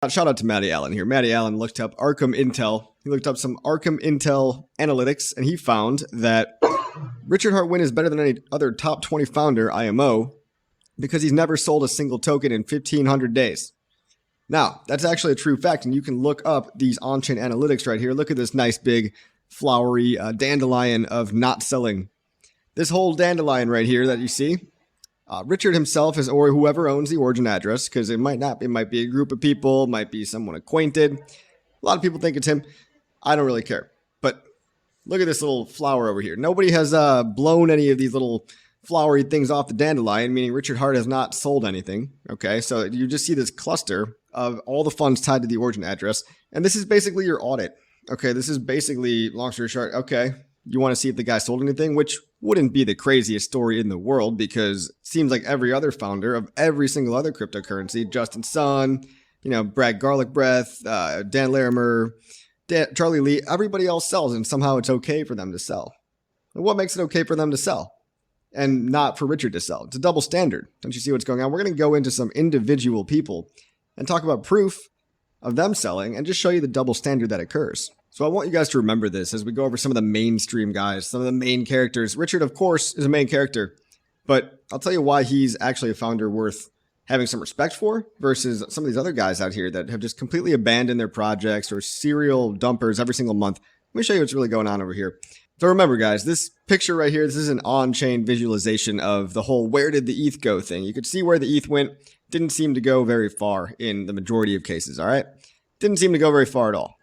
Shout out to Matty Allen here. Matty Allen looked up Arkham Intel. He looked up some Arkham Intel analytics, and he found that Richard Hart Wynn is better than any other top 20 founder, IMO, because he's never sold a single token in 1,500 days. Now, that's actually a true fact, and you can look up these on-chain analytics right here. Look at this nice big flowery dandelion of not selling. This whole dandelion right here that you see, Richard himself is, or whoever owns the origin address, because it might not, it might be a group of people, might be someone acquainted. A lot of people think it's him. I don't really care. But look at this little flower over here. Nobody has blown any of these little flowery things off the dandelion, meaning Richard Hart has not sold anything. Okay, so you just see this cluster of all the funds tied to the origin address. And this is basically your audit. Okay, this is basically, long story short, okay, you want to see if the guy sold anything, which wouldn't be the craziest story in the world, because it seems like every other founder of every single other cryptocurrency, Justin Sun, Brad Garlic Breath, Dan Larimer, Charlie Lee, everybody else sells, and somehow it's okay for them to sell. And what makes it okay for them to sell and not for Richard to sell? It's a double standard. Don't you see what's going on? We're going to go into some individual people and talk about proof of them selling and just show you the double standard that occurs. So I want you guys to remember this as we go over some of the mainstream guys, some of the main characters. Richard, of course, is a main character, but I'll tell you why he's actually a founder worth having some respect for versus some of these other guys out here that have just completely abandoned their projects or serial dumpers every single month. Let me show you what's really going on over here. So remember, guys, this picture right here, this is an on-chain visualization of the whole where did the ETH go thing. You could see where the ETH went. Didn't seem to go very far in the majority of cases, all right? Didn't seem to go very far at all.